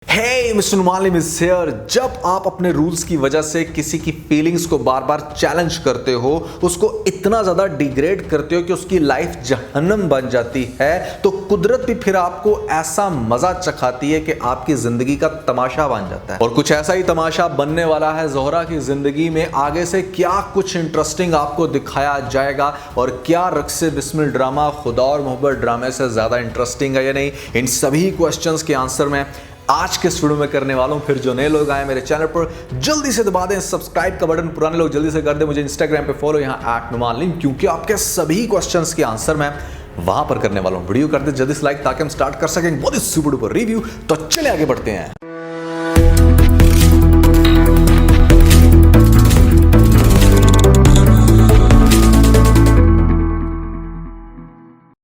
हे mister नुमालिम is here. जब आप अपने रूल्स की वजह से किसी की फीलिंग्स को बार बार चैलेंज करते हो, उसको इतना ज्यादा डिग्रेड करते हो कि उसकी लाइफ जहन्नम बन जाती है, तो कुदरत भी फिर आपको ऐसा मजा चखाती है कि आपकी जिंदगी का तमाशा बन जाता है। और कुछ ऐसा ही तमाशा बनने वाला है ज़ोहरा की जिंदगी में। आगे से क्या कुछ इंटरेस्टिंग आपको दिखाया जाएगा और क्या रक्स बिस्मिल ड्रामा खुदा और मोहब्बत ड्रामे से ज्यादा इंटरेस्टिंग है या नहीं, इन सभी क्वेश्चंस के आंसर में आज के वीडियो में करने वाला हूं। फिर जो नए लोग आए मेरे चैनल पर, जल्दी से दबा दें सब्सक्राइब का बटन। पुराने लोग जल्दी से कर दें मुझे इंस्टाग्राम पे फॉलो, यहां @नुमालिम, क्योंकि आपके सभी क्वेश्चंस के आंसर मैं वहां पर करने वाला हूं। वीडियो कर दे जल्दी से लाइक, ताकि हम स्टार्ट कर सकें बहुत ही सुपर डुपर रिव्यू। तो चले आगे बढ़ते हैं।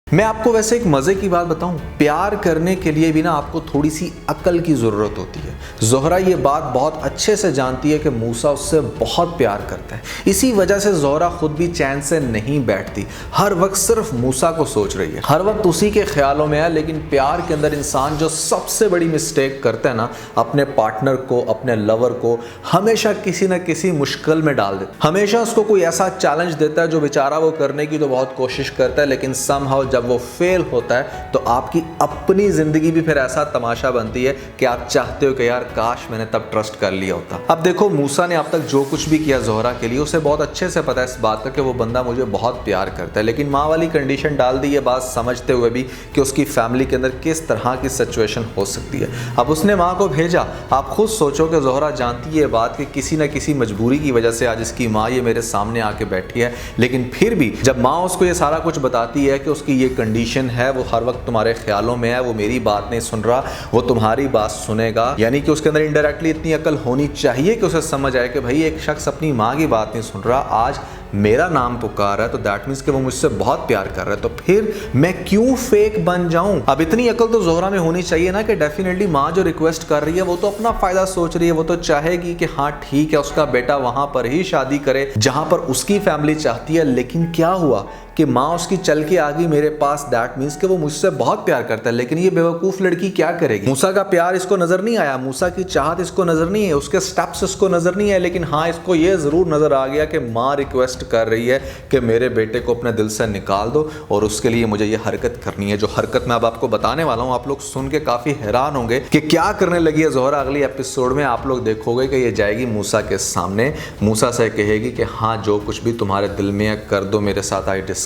मैं आपको वैसे एक मजे की बात बताऊं, प्यार करने के लिए भी ना आपको थोड़ी सी अकल की जरूरत होती है। ज़ोहरा ये बात बहुत अच्छे से जानती है कि मूसा उससे बहुत प्यार करता है। इसी वजह से ज़ोहरा खुद भी चैन से नहीं बैठती, हर वक्त सिर्फ मूसा को सोच रही है, हर वक्त उसी के ख्यालों में है। लेकिन प्यार के अंदर इंसान जो सबसे बड़ी मिस्टेक करता है ना, अपने पार्टनर को, अपने लवर को हमेशा किसी न किसी मुश्किल में डाल देता है। हमेशा उसको कोई ऐसा चैलेंज देता है जो बेचारा वो करने की तो बहुत कोशिश करता है, लेकिन समहाउ जब वो फेल होता है तो आपकी अपनी जिंदगी भी फिर ऐसा तमाशा बनती है कि आप चाहते हो कि यार काश मैंने तब ट्रस्ट कर लिया होता। अब देखो, मूसा ने अब तक जो कुछ भी किया ज़ोहरा के लिए, उसे बहुत अच्छे से पता है इस बात का कि वो बंदा मुझे बहुत प्यार करता है। लेकिन माँ वाली कंडीशन डाल दी, ये बात समझते हुए भी कि उसकी फैमिली के अंदर किस तरह की सिचुएशन हो सकती है। अब उसने माँ को भेजा। आप खुद सोचो कि ज़ोहरा जानती है ये बात कि किसी न किसी मजबूरी की वजह से आज इसकी माँ ये मेरे सामने आके बैठी है, लेकिन फिर भी जब माँ उसको ये सारा कुछ बताती है कि उसकी ये कंडीशन है, वो हर वक्त तुम्हारे ख्यालों में है, वो मेरी बात नहीं सुन रहा, वो तुम्हारी बात सुनेगा, यानी कि उसके अंदर इनडायरेक्टली इतनी अकल होनी चाहिए कि उसे समझ आए कि भाई एक शख्स अपनी माँ की बात नहीं सुन रहा, आज मेरा नाम पुकार रहा है, तो दैट मीन्स कि वो मुझसे बहुत प्यार कर रहा है, तो फिर मैं क्यों फेक बन जाऊं। अब इतनी अकल तो ज़ोहरा में होनी चाहिए ना कि डेफिनेटली माँ जो रिक्वेस्ट कर रही है वो तो अपना फायदा सोच रही है, वो तो चाहेगी कि हाँ ठीक है उसका बेटा वहां पर ही शादी करे जहां पर उसकी फैमिली चाहती है। लेकिन क्या हुआ कि माँ उसकी चल के आ गई मेरे पास, दैट मीन्स कि वो मुझसे बहुत प्यार करता है। लेकिन ये बेवकूफ़ लड़की क्या करेगी? मूसा का प्यार इसको नजर नहीं आया, मूसा की चाहत इसको नजर नहीं है, उसके स्टेप्स इसको नजर नहीं है, लेकिन हाँ इसको ये जरूर नजर आ गया कि माँ रिक्वेस्ट कर रही है कि मेरे बेटे को अपने दिल से निकाल दो और उसके लिए मुझे ये हरकत करनी है। जो हरकत मैं अब आपको बताने वाला हूँ, आप लोग सुन के काफी हैरान होंगे कि क्या करने लगी है ज़ोहरा। अगली एपिसोड में आप लोग देखोगे कि ये जाएगी मूसा के सामने, मूसा से कहेगी कि हाँ जो कुछ भी तुम्हारे दिल में है कर दो मेरे साथ, आई डिस्कस।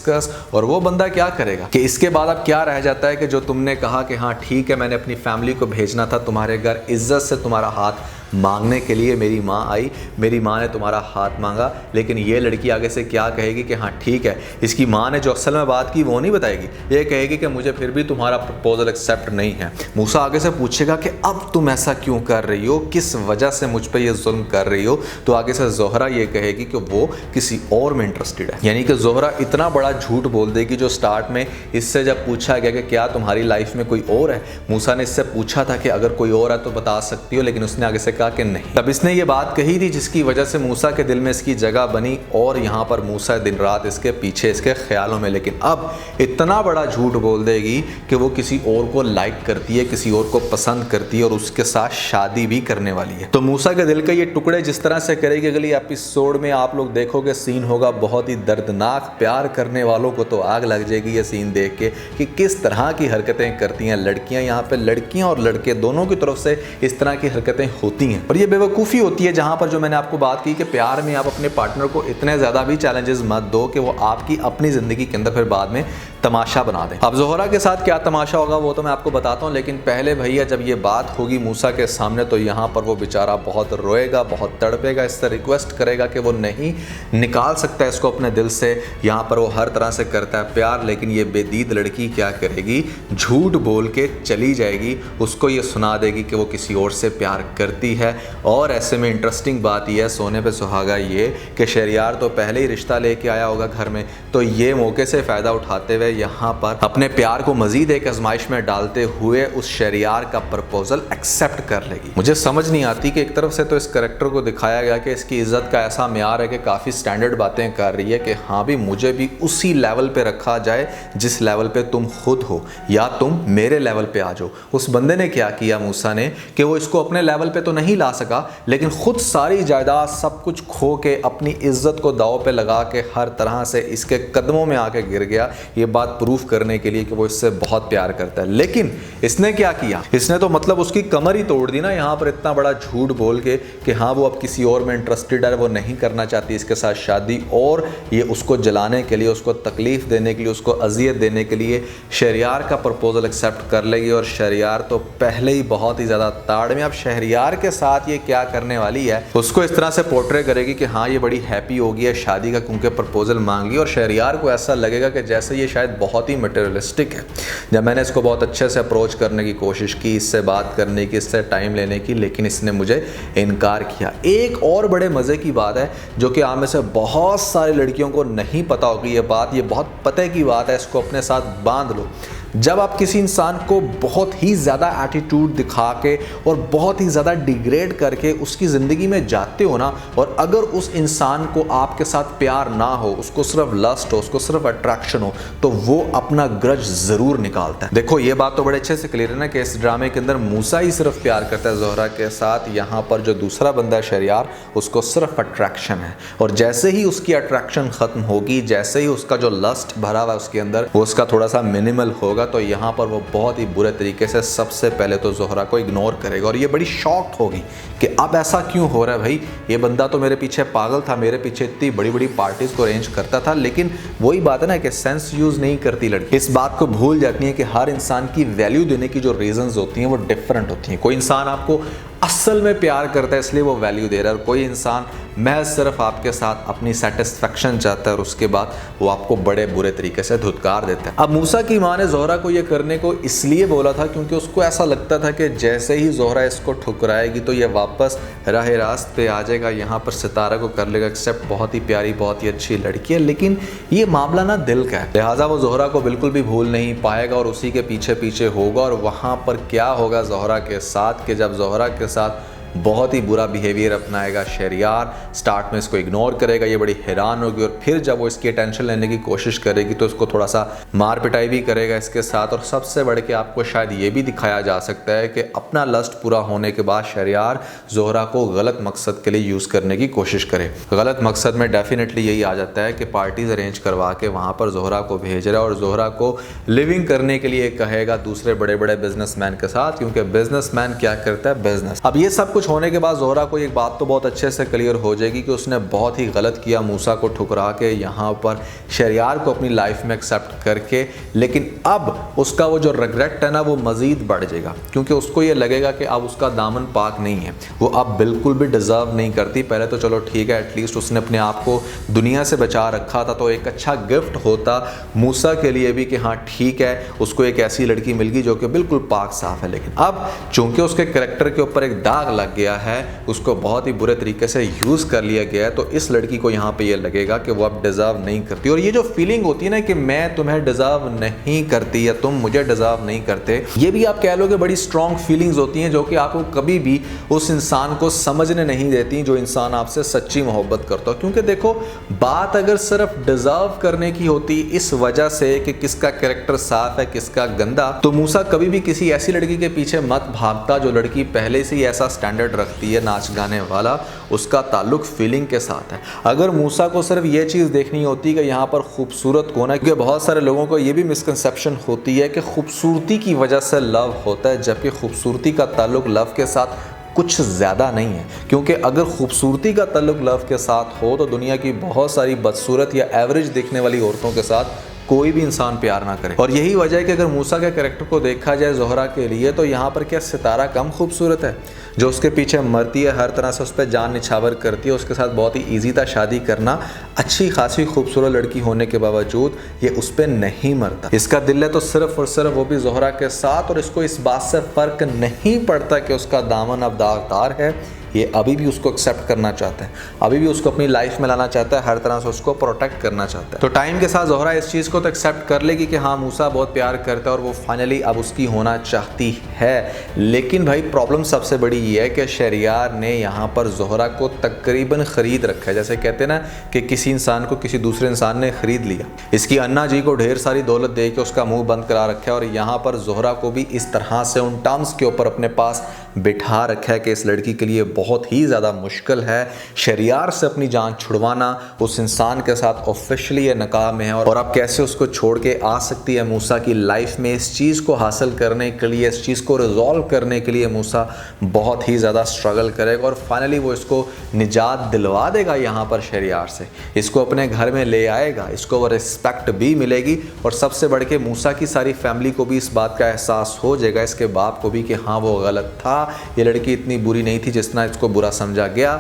और वो बंदा क्या करेगा कि इसके बाद अब क्या रह जाता है कि जो तुमने कहा कि हाँ ठीक है मैंने अपनी फैमिली को भेजना था तुम्हारे घर, इज्जत से तुम्हारा हाथ मांगने के लिए मेरी माँ आई, मेरी माँ ने तुम्हारा हाथ मांगा, लेकिन ये लड़की आगे से क्या कहेगी कि हाँ ठीक है। इसकी माँ ने जो असल में बात की वो नहीं बताएगी, ये कहेगी कि मुझे फिर भी तुम्हारा प्रपोजल एक्सेप्ट नहीं है। मूसा आगे से पूछेगा कि अब तुम ऐसा क्यों कर रही हो, किस वजह से मुझ पर ये जुल्म कर रही हो, तो आगे से ज़ोहरा ये कहेगी कि वो किसी और में इंटरेस्टेड है। यानी कि ज़ोहरा इतना बड़ा झूठ बोल देगी जो स्टार्ट में इससे जब पूछा गया कि क्या तुम्हारी लाइफ में कोई और है, मूसा ने इससे पूछा था कि अगर कोई और है तो बता सकती हो, लेकिन उसने आगे से कि नहीं। तब इसने ये बात कही थी जिसकी वजह से मूसा के दिल में इसकी जगह बनी और यहाँ पर मूसा दिन रात इसके पीछे, इसके ख्यालों में। लेकिन अब इतना बड़ा झूठ बोल देगी कि वो किसी और को लाइक करती है, किसी और को पसंद करती है और उसके साथ शादी भी करने वाली है। तो मूसा के दिल के ये टुकड़े जिस तरह से करेगी, अगली एपिसोड में आप लोग देखोगे सीन होगा बहुत ही दर्दनाक। प्यार करने वालों को तो आग लग जाएगी ये सीन देख के कि किस तरह की हरकतें करती हैं लड़कियां। यहाँ पे लड़कियां और लड़के दोनों की तरफ से इस तरह की हरकतें होती हैं और ये बेवकूफ़ी होती है। जहां पर जो मैंने आपको बात की कि प्यार में आप अपने पार्टनर को इतने ज़्यादा भी चैलेंजेस मत दो कि वो आपकी अपनी ज़िंदगी के अंदर फिर बाद में तमाशा बना दें। अब ज़ोहरा के साथ क्या तमाशा होगा वो तो मैं आपको बताता हूँ, लेकिन पहले भैया जब ये बात होगी मूसा के सामने तो यहाँ पर वो बेचारा बहुत रोएगा, बहुत तड़पेगा, इससे रिक्वेस्ट करेगा कि वो नहीं निकाल सकता है इसको अपने दिल से। यहाँ पर वो हर तरह से करता है प्यार, लेकिन ये बेदीद लड़की क्या करेगी, झूठ बोल के चली जाएगी, उसको ये सुना देगी कि वो किसी और से प्यार करती है। और ऐसे में इंटरेस्टिंग बात यह है, सोने पे सुहागा ये कि शहरयार तो पहले ही रिश्ता लेके आया होगा घर में, तो ये मौके से फ़ायदा उठाते हुए यहाँ पर अपने प्यार को मजीद एक आजमाइश में डालते हुए उस शहरयार का प्रपोजल एक्सेप्ट कर लेगी। मुझे समझ नहीं आती कि एक तरफ से तो इस करैक्टर को दिखाया गया कि इसकी इज्जत का ऐसा म्यार है कि काफ़ी स्टैंडर्ड बातें कर रही है कि हाँ भी मुझे भी उसी लेवल पे रखा जाए जिस लेवल पे तुम खुद हो, या तुम मेरे लेवल पे आ जाओ। उस बंदे ने क्या किया मूसा ने कि वो इसको अपने लेवल पे तो नहीं ला सका, लेकिन खुद सारी जायदाद सब कुछ खो के अपनी इज्जत को दाव पे लगा के हर तरह से इसके कदमों में आके गिर गया, ये बात प्रूफ करने के लिए कि वो इससे बहुत प्यार करता है। लेकिन इसने क्या किया, इसने तो मतलब उसकी कमर ही तोड़ दी ना यहाँ पर, इतना बड़ा झूठ बोल के कि हाँ वो अब किसी और में इंटरेस्टेड है, वो नहीं करना चाहती इसके साथ शादी, और ये उसको जलाने के लिए, उसको तकलीफ देने के लिए, उसको अजियत देने के लिए शहरयार का प्रपोजल एक्सेप्ट कर लेगी। और शहरयार तो पहले ही बहुत ही ज़्यादा ताड़ में, अब शहरयार के साथ ये क्या करने वाली है, उसको इस तरह से पोर्ट्रे करेगी कि हाँ ये बड़ी हैप्पी होगी है शादी का, क्योंकि प्रपोजल मांगी। और शहरयार को ऐसा लगेगा कि जैसे ये शायद बहुत ही मटेरियलिस्टिक है। जब मैंने इसको बहुत अच्छे से अप्रोच करने की कोशिश की, इससे बात करने की, इससे टाइम लेने की, लेकिन इसने मुझे इनकार किया। एक और बड़े मज़े की बात है जो कि आप में से बहुत सारी लड़कियों को नहीं पता होगी ये बात, ये बहुत पते की बात है, इसको अपने साथ बांध लो। जब आप किसी इंसान को बहुत ही ज़्यादा एटीट्यूड दिखा के और बहुत ही ज़्यादा डिग्रेड करके उसकी ज़िंदगी में जाते हो ना, और अगर उस इंसान को आपके साथ प्यार ना हो, उसको सिर्फ लस्ट हो, उसको सिर्फ अट्रैक्शन हो, तो वो अपना ग्रज ज़रूर निकालता है। देखो ये बात तो बड़े अच्छे से क्लियर है ना कि इस ड्रामे के अंदर मूसा ही सिर्फ प्यार करता है ज़ोहरा के साथ, यहाँ पर जो दूसरा बंदा है शहरयार, उसको सिर्फ अट्रैक्शन है। और जैसे ही उसकी अट्रैक्शन ख़त्म होगी, जैसे ही उसका जो लस्ट भरा हुआ है उसके अंदर वो उसका थोड़ा सा मिनिमल होगा, तो यहाँ पर वो बहुत ही बुरे तरीके से सबसे पहले तो ज़ोहरा को इग्नोर करेगा। और ये बड़ी शॉक्ड होगी कि अब ऐसा क्यों हो रहा है भाई, ये बंदा तो मेरे पीछे पागल था, मेरे पीछे इतनी बड़ी बड़ी पार्टीज को अरेंज करता था। लेकिन वही बात है ना कि सेंस यूज़ नहीं करती लड़की, इस बात को भूल जाती है कि हर इंसान की वैल्यू देने की जो रीजंस होती हैं वो डिफरेंट होती हैं। कोई इंसान आपको असल में प्यार करता है इसलिए वो वैल्यू दे रहा है, और कोई इंसान महज सिर्फ आपके साथ अपनी सेटिस्फेक्शन चाहता है और उसके बाद वो आपको बड़े बुरे तरीके से धुतकार देता है। अब मूसा की माँ ने ज़ोहरा को ये करने को इसलिए बोला था क्योंकि उसको ऐसा लगता था कि जैसे ही ज़ोहरा इसको ठुकराएगी तो ये वापस राह रास्त पे आ जाएगा, यहाँ पर सितारा को कर लेगा एक्सेप्ट, बहुत ही प्यारी बहुत ही अच्छी लड़की है। लेकिन ये मामला ना दिल का है, लिहाजा वो ज़ोहरा को बिल्कुल भी भूल नहीं पाएगा और उसी के पीछे पीछे होगा। और वहाँ पर क्या होगा ज़ोहरा के साथ कि जब ज़ोहरा के साथ बहुत ही बुरा बिहेवियर अपनाएगा शहरयार, स्टार्ट में इसको इग्नोर करेगा, ये बड़ी हैरान होगी, और फिर जब वो इसकी अटेंशन लेने की कोशिश करेगी तो इसको थोड़ा सा मार पिटाई भी करेगा इसके साथ। और सबसे बढ़ के आपको शायद ये भी दिखाया जा सकता है कि अपना लस्ट पूरा होने के बाद शहरयार ज़ोहरा को गलत मकसद के लिए यूज़ करने की कोशिश करे। गलत मकसद में डेफिनेटली यही आ जाता है कि पार्टीज अरेंज करवा के वहाँ पर ज़ोहरा को भेज रहा है और ज़ोहरा को लिविंग करने के लिए कहेगा दूसरे बड़े बड़े बिजनेसमैन के साथ, क्योंकि बिजनेसमैन क्या करता है, बिजनेस। अब ये सब कुछ होने के बाद ज़ोहरा को एक बात तो बहुत अच्छे से क्लियर हो जाएगी कि उसने बहुत ही गलत किया मूसा को ठुकरा के यहाँ पर शहरयार को अपनी लाइफ में एक्सेप्ट करके। लेकिन अब उसका वो जो रिग्रेट है ना वो मज़ीद बढ़ जाएगा, क्योंकि उसको ये लगेगा कि अब उसका दामन पाक नहीं है, वो अब बिल्कुल भी डिज़र्व नहीं करती। पहले तो चलो ठीक है, एटलीस्ट उसने अपने आप को दुनिया से बचा रखा था, तो एक अच्छा गिफ्ट होता मूसा के लिए भी कि हाँ ठीक है उसको एक ऐसी लड़की मिल गई जो कि बिल्कुल पाक साफ है। लेकिन अब चूंकि उसके करैक्टर के ऊपर एक दाग लग गया है, उसको बहुत ही बुरे तरीके से यूज़ कर लिया गया है, तो इस लड़की को यहाँ पे ये लगेगा कि वो अब डिज़र्व नहीं करती। और ये जो फीलिंग होती है ना कि मैं तुम्हें डिज़र्व नहीं करती या तुम मुझे डिज़र्व नहीं करते, ये भी आप कह लो कि बड़ी स्ट्रॉन्ग फीलिंग्स होती हैं जो कि आपको कभी भी उस इंसान को समझने नहीं देती जो इंसान आपसे सच्ची मोहब्बत करता हो। क्योंकि देखो बात अगर सिर्फ डिज़र्व करने की होती इस वजह से कि किसका कैरेक्टर साफ है किसका गंदा, तो मूसा कभी भी किसी ऐसी लड़की के पीछे मत भागता जो लड़की पहले से ही ऐसा स्टैंडर्ड रखती है, नाच गाने वाला, उसका ताल्लुक फीलिंग के साथ है। अगर मूसा को सिर्फ ये चीज़ देखनी होती कि यहाँ पर खूबसूरत कौन है, क्योंकि बहुत सारे लोगों को ये भी मिसकंसेप्शन होती है कि खूबसूरती की वजह से लव होता है, जबकि खूबसूरती का ताल्लुक लव के साथ कुछ ज़्यादा नहीं है। क्योंकि अगर खूबसूरती का ताल्लुक लव के साथ हो तो दुनिया की बहुत सारी बदसूरत या एवरेज दिखने वाली औरतों के साथ कोई भी इंसान प्यार ना करे। और यही वजह है कि अगर मूसा के कैरेक्टर को देखा जाए ज़ोहरा के लिए, तो यहाँ पर क्या सितारा कम खूबसूरत है जो उसके पीछे मरती है, हर तरह से उस पर जान निछावर करती है, उसके साथ बहुत ही ईजी था शादी करना, अच्छी खासी खूबसूरत लड़की होने के बावजूद ये उस पर नहीं मरता। इसका दिल है तो सिर्फ और सिर्फ वो भी ज़ोहरा के साथ, और इसको इस बात से फ़र्क नहीं पड़ता कि उसका दामन अब दागदार है। ये अभी भी उसको एक्सेप्ट करना चाहता है, अभी भी उसको अपनी लाइफ में लाना चाहता है, हर तरह से उसको प्रोटेक्ट करना चाहता है। तो टाइम के साथ ज़ोहरा इस चीज़ को तो एक्सेप्ट कर लेगी कि हाँ मूसा बहुत प्यार करता है और वो फाइनली अब उसकी होना चाहती है। लेकिन भाई प्रॉब्लम सबसे बड़ी ये है कि शहरयार ने यहाँ पर ज़ोहरा को तकरीबन ख़रीद रखा है। जैसे कहते हैं ना कि किसी इंसान को किसी दूसरे इंसान ने ख़रीद लिया। इसकी अन्ना जी को ढेर सारी दौलत दे के उसका मुँह बंद करा रखा है, और यहाँ पर ज़ोहरा को भी इस तरह से उन टर्म्स के ऊपर अपने पास बिठा रखा है कि इस लड़की के लिए बहुत ही ज़्यादा मुश्किल है शहरयार से अपनी जान छुड़वाना। उस इंसान के साथ ऑफिशियली ये निकाह में है, और अब कैसे उसको छोड़ के आ सकती है मूसा की लाइफ में। इस चीज़ को हासिल करने के लिए, इस चीज़ को रिजॉल्व करने के लिए मूसा बहुत ही ज़्यादा स्ट्रगल करेगा, और फाइनली वो इसको निजात दिलवा देगा यहाँ पर शहरयार से। इसको अपने घर में ले आएगा, इसको वो रिस्पेक्ट भी मिलेगी, और सबसे बढ़ के मूसा की सारी फैमिली को भी इस बात का एहसास हो जाएगा, इसके बाप को भी, कि हाँ वो गलत था, ये लड़की इतनी बुरी नहीं थी जितना इसको बुरा समझा गया।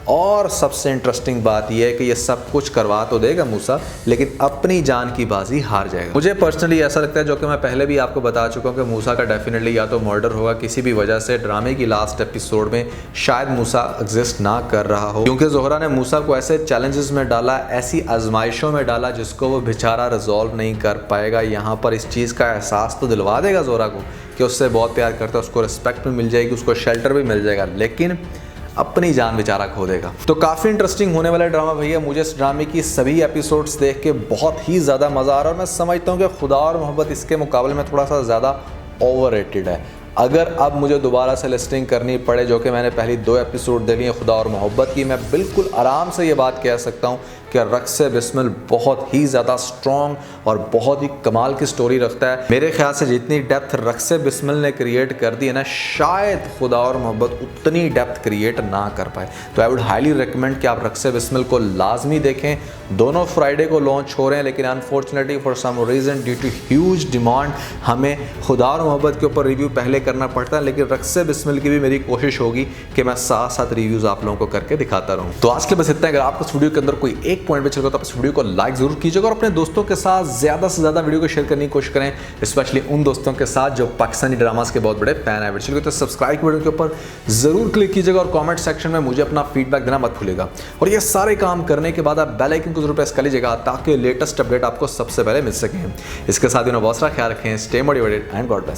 और सबसे इंटरेस्टिंग बात यह है कि ये सब कुछ करवा तो देगा मूसा, लेकिन अपनी जान की बाजी हार जाएगा। मुझे पर्सनली ऐसा लगता है, जो कि मैं पहले भी आपको बता चुका हूँ, कि मूसा का डेफिनेटली या तो मर्डर होगा किसी भी वजह से। ड्रामे की लास्ट एपिसोड में शायद मूसा एग्जिस्ट ना कर रहा हो, क्योंकि ज़ोहरा ने मूसा को ऐसे चैलेंजेस में डाला, ऐसी आजमाइशों में डाला जिसको वो बेचारा रिजॉल्व नहीं कर पाएगा। यहाँ पर इस चीज़ का एहसास तो दिलवा देगा ज़ोहरा को कि उससे बहुत प्यार करता है, उसको रिस्पेक्ट भी मिल जाएगी, उसको शेल्टर भी मिल जाएगा, लेकिन अपनी जान बेचारा खो देगा। तो काफ़ी इंटरेस्टिंग होने वाला ड्रामा भैया। मुझे इस ड्रामे की सभी एपिसोड्स देख के बहुत ही ज़्यादा मज़ा आ रहा है, और मैं समझता हूँ कि खुदा और मोहब्बत इसके मुकाबले में थोड़ा सा ज़्यादा ओवररेटेड है। अगर अब मुझे दोबारा से लिस्टिंग करनी पड़े, जो कि मैंने पहली 2 एपिसोड दे लिए खुदा और मोहब्बत की, मैं बिल्कुल आराम से ये बात कह सकता हूँ कि रक्स बिस्मिल बहुत ही ज़्यादा स्ट्रॉन्ग और बहुत ही कमाल की स्टोरी रखता है। मेरे ख्याल से जितनी डेप्थ रक्स बिस्मिल ने क्रिएट कर दी है ना, शायद खुदा और मोहब्बत उतनी डेप्थ क्रिएट ना कर पाए। तो आई वुड हाईली रिकमेंड कि आप रक्स बिस्मिल को लाजमी देखें। दोनों फ्राइडे को लॉन्च हो रहे हैं, लेकिन unfortunately for some reason due to huge demand हमें खुदा और मोहब्बत के ऊपर रिव्यू पहले करना पड़ता है, लेकिन रक्स बिस्मिल की भी मेरी कोशिश होगी कि मैं साथ साथ रिव्यूज़ आप लोगों को करके दिखाता रहूँ। तो आज के बस इतना। अगर आपको इस वीडियो के अंदर कोई एक पॉइंट पे चलेगा तो आप इस वीडियो को लाइक जरूर कीजिएगा, और अपने दोस्तों के साथ ज़्यादा से ज़्यादा वीडियो को शेयर करने की कोशिश करें, स्पेशली उन दोस्तों के साथ जो पाकिस्तानी ड्रामास के बहुत बड़े फैन है। वीडियो तो सब्सक्राइब वीडियो के ऊपर जरूर क्लिक कीजिएगा, और कमेंट सेक्शन में मुझे अपना फीडबैक देना मत भूलिएगा। और ये सारे काम करने के बाद आप बेल आइकन को जरूर प्रेस कर लीजिएगा, ताकि लेटेस्ट अपडेट आपको सबसे पहले मिल सके। इसके साथ ही बहुत सारा ख्याल रखें। Stay motivated and God bless you.